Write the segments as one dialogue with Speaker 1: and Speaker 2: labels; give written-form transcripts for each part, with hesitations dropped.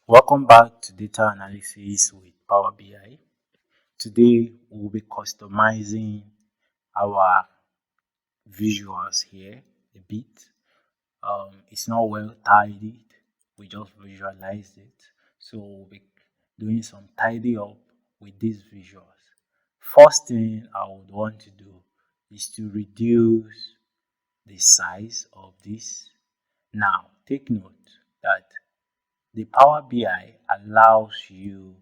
Speaker 1: Welcome back to data analysis with Power BI. Today we'll be customizing our visuals here a bit. It's not well tidied, we just visualized it. So we'll be doing some tidy up with these visuals. First thing I would want to do is to reduce the size of this. Now, take note that the Power BI allows you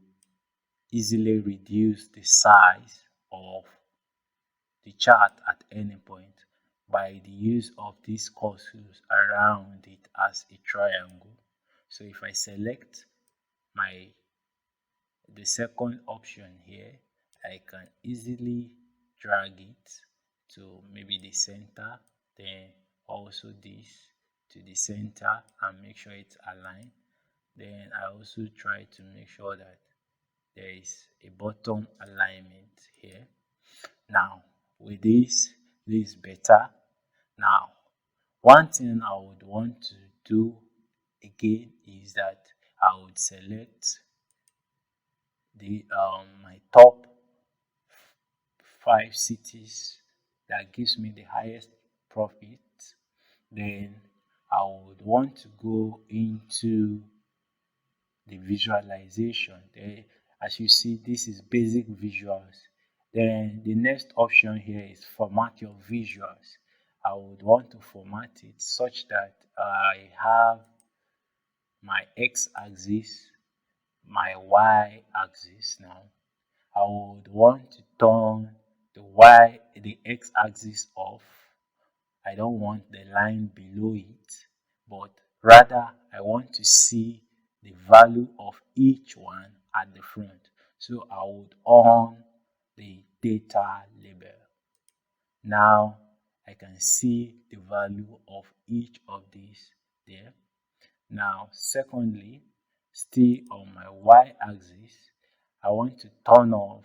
Speaker 1: easily reduce the size of the chart at any point by the use of these cursors around it as a triangle. So if I select my the second option here, I can easily drag it to maybe the center, then also this to the center and make sure it's aligned. Then I also try to make sure that there is a bottom alignment here. Now with this is better. Now one thing I would want to do again is that I would select the my top 5 cities that gives me the highest profit. Then I would want to go into the visualization. Then as you see, this is basic visuals. Then the next option here is format your visuals. I would want to format it such that I have my x-axis, my y-axis. Now I would want to turn the x-axis off. I don't want the line below it, but rather I want to see the value of each one at the front. So I would on the data label. Now I can see the value of each of these there. Now, secondly, still on my y-axis, I want to turn off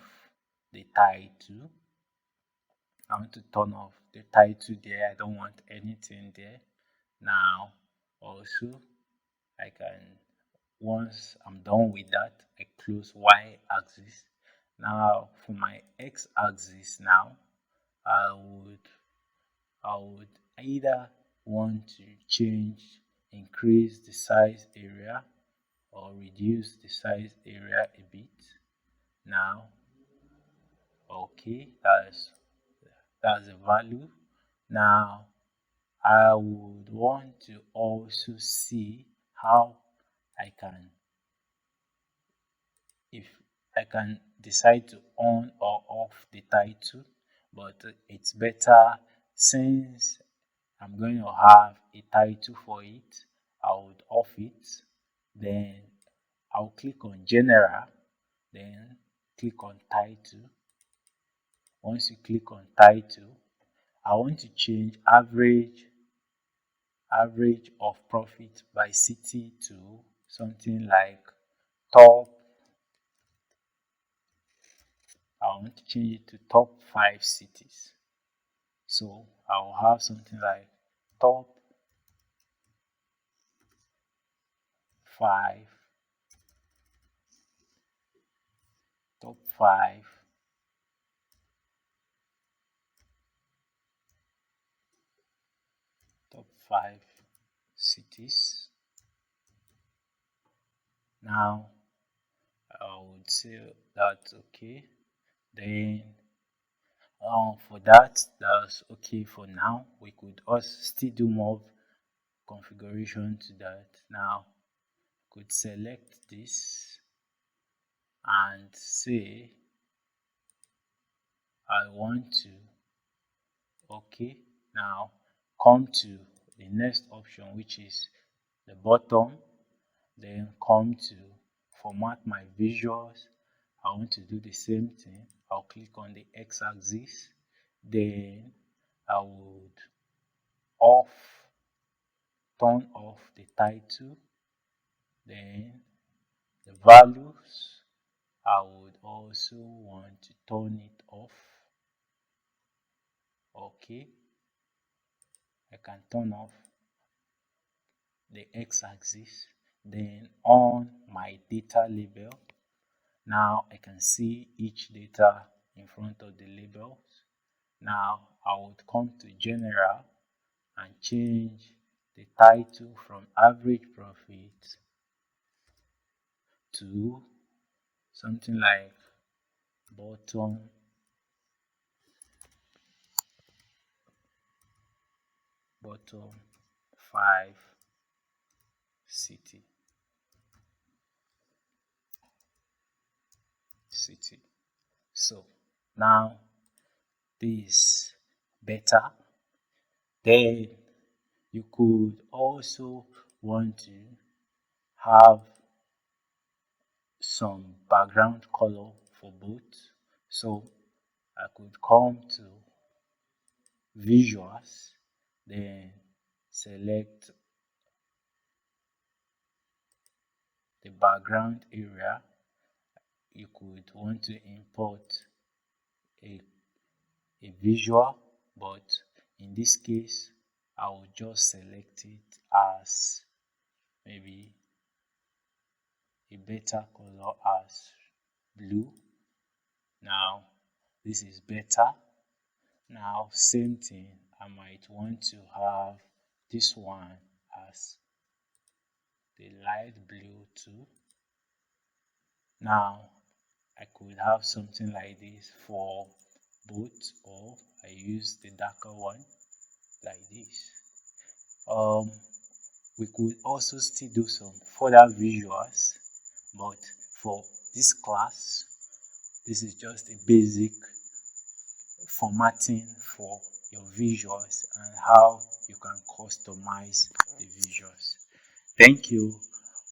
Speaker 1: the title. I want to turn off the title there. I don't want anything there. Now, also, I can, once I'm done with that, I close y-axis. Now, for my x-axis now, I would I would either want to increase the size area or reduce the size area a bit. Now, okay, that's the value. Now, I would want to also see how I can, if I can decide to on or off the title, but it's better since I'm going to have a title for it. I would off it, then I'll click on general, then click on title. Once you click on title, I want to change average of profit by city to something like top. I want to change it to top 5 cities. So I'll have something like top 5, top 5, top 5 cities. Now I would say that's okay. Then for that's okay for now. We could also still do more configuration to that. Now could select this and say I want to okay. Now come to the next option, which is the bottom, then come to format my visuals. I want to do the same thing. I'll click on the x-axis, then I would off turn off the title, then the values I would also want to turn it off. Okay, I can turn off the x-axis, then on my data label. Now I can see each data in front of the labels. Now I would come to general and change the title from average profit to something like bottom bottom 5 city. So now this better. Then you could also want to have some background color for both. So I could come to visuals, then select the background area. You could want to import a, a visual, but in this case, I will just select it as maybe a better color as blue. Now this is better. Now same thing, I might want to have this one as the light blue too. Now I could have something like this for both, or I use the darker one like this. Um, we could also still do some further visuals, but for this class, this is just a basic formatting for your visuals and how you can customize the visuals. Thank you.